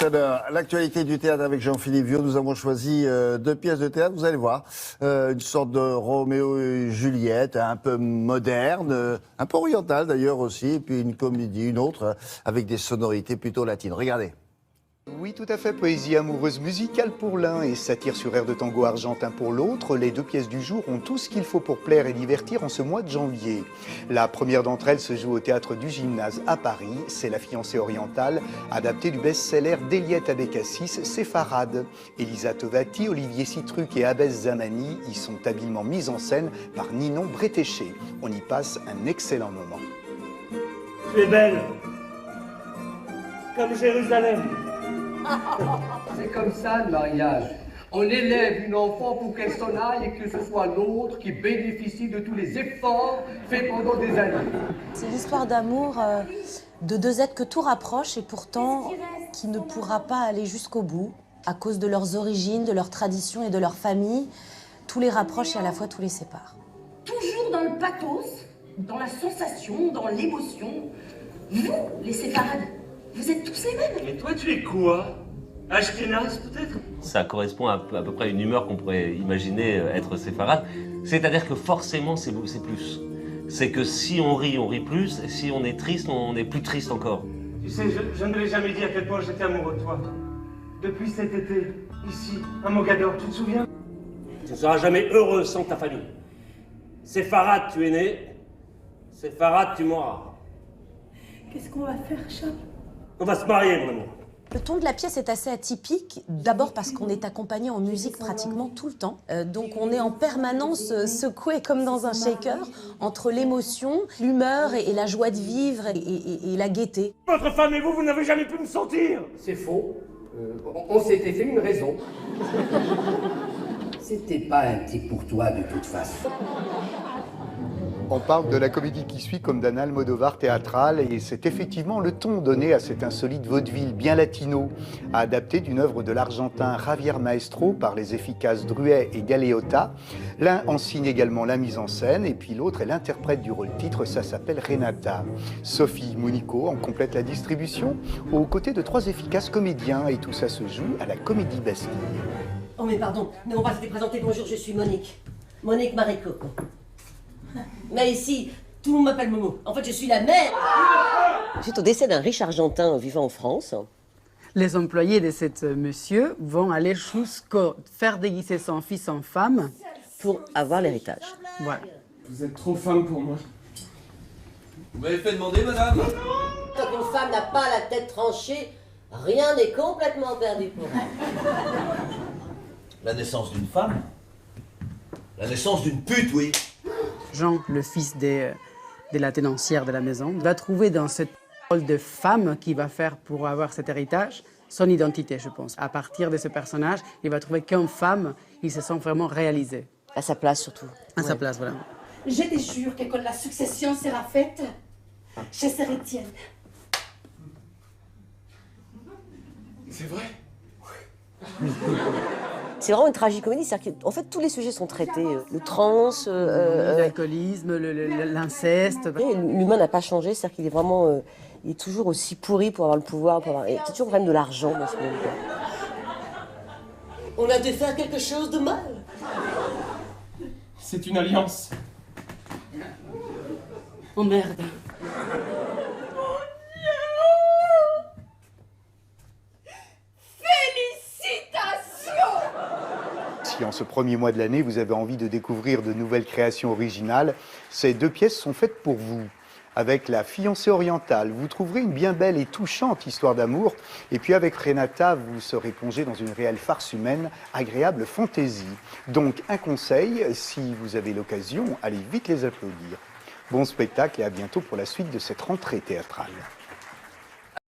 tout à l'heure, l'actualité du théâtre avec Jean-Philippe Viau. Nous avons choisi deux pièces de théâtre, vous allez voir. Une sorte de Roméo et Juliette, un peu moderne, un peu orientale d'ailleurs aussi, et puis une comédie, une autre, avec des sonorités plutôt latines. Regardez. Oui, tout à fait. Poésie amoureuse musicale pour l'un et satire sur air de tango argentin pour l'autre. Les deux pièces du jour ont tout ce qu'il faut pour plaire et divertir en ce mois de janvier. La première d'entre elles se joue au Théâtre du Gymnase à Paris. C'est La fiancée orientale, adaptée du best-seller d'Eliette Abécassis, Séfarade. Elisa Tovati, Olivier Citruc et Abès Zamani y sont habilement mises en scène par Ninon Bretéché. On y passe un excellent moment. Tu es belle, comme Jérusalem. C'est comme ça le mariage. On élève une enfant pour qu'elle s'en aille et que ce soit l'autre qui bénéficie de tous les efforts faits pendant des années. C'est l'histoire d'amour de deux êtres que tout rapproche et pourtant qui ne pourra pas aller jusqu'au bout à cause de leurs origines, de leurs traditions et de leur famille. Tout les rapproche et à la fois tout les sépare. Toujours dans le pathos, dans la sensation, dans l'émotion. Vous, les séfarades, vous êtes tous les mêmes. Et toi, tu es quoi? Ashkénaze, peut-être? Ça correspond à peu près à une humeur qu'on pourrait imaginer être séfarade. C'est-à-dire que forcément, c'est plus. C'est que si on rit plus, et si on est triste, on est plus triste encore. Tu sais, je ne l'ai jamais dit à quel point j'étais amoureux de toi. Depuis cet été, ici, à Mogador, tu te souviens? Tu ne seras jamais heureux sans ta famille. Séfarade, tu es né. Séfarade, tu mourras. Qu'est-ce qu'on va faire, Charles? On va se marier, mon amour. Le ton de la pièce est assez atypique, d'abord parce qu'on est accompagné en musique pratiquement tout le temps. Donc on est en permanence secoué comme dans un shaker entre l'émotion, l'humeur et la joie de vivre et la gaieté. Votre femme et vous, vous n'avez jamais pu me sentir. C'est faux. On s'était fait une raison. C'était pas un type pour toi de toute façon. On parle de la comédie qui suit comme d'un Almodovar théâtral et c'est effectivement le ton donné à cet insolite vaudeville bien latino, adapté d'une œuvre de l'Argentin Javier Maestro par les efficaces Druet et Galeotta. L'un en signe également la mise en scène et puis l'autre est l'interprète du rôle-titre, ça s'appelle Renata. Sophie Monico en complète la distribution, aux côtés de trois efficaces comédiens et tout ça se joue à la Comédie Bastille. Oh mais pardon, nous n'avons pas été présentés. Bonjour, je suis Monique. Monique Marico. Mais ici, tout le monde m'appelle Momo. En fait, je suis la mère. Suite au décès d'un riche Argentin vivant en France, les employés de cet monsieur vont aller jusqu'à faire déguiser son fils en femme pour avoir l'héritage. Voilà. Vous êtes trop femme pour moi. Vous m'avez fait demander, madame? Quand une femme n'a pas la tête tranchée, rien n'est complètement perdu pour elle. La naissance d'une femme? La naissance d'une pute, oui. Jean, le fils de la tenancière de la maison, va trouver dans cette rôle de femme qui va faire pour avoir cet héritage son identité, je pense. À partir de ce personnage, il va trouver qu'en femme, il se sent vraiment réalisé. À sa place surtout. À sa place, voilà. Je te jure que quand la succession sera faite, je serai tienne. C'est vrai? C'est vraiment une tragicomédie, c'est-à-dire qu'en fait tous les sujets sont traités, le trans, l'alcoolisme, l'inceste. L'humain n'a pas changé, c'est-à-dire qu'il est vraiment, il est toujours aussi pourri pour avoir le pouvoir, et c'est toujours quand même de l'argent dans ce monde. On a dû faire quelque chose de mal. C'est une alliance. Oh merde. Si en ce premier mois de l'année, vous avez envie de découvrir de nouvelles créations originales, ces deux pièces sont faites pour vous. Avec La fiancée orientale, vous trouverez une bien belle et touchante histoire d'amour. Et puis avec Renata, vous serez plongé dans une réelle farce humaine, agréable fantaisie. Donc un conseil, si vous avez l'occasion, allez vite les applaudir. Bon spectacle et à bientôt pour la suite de cette rentrée théâtrale.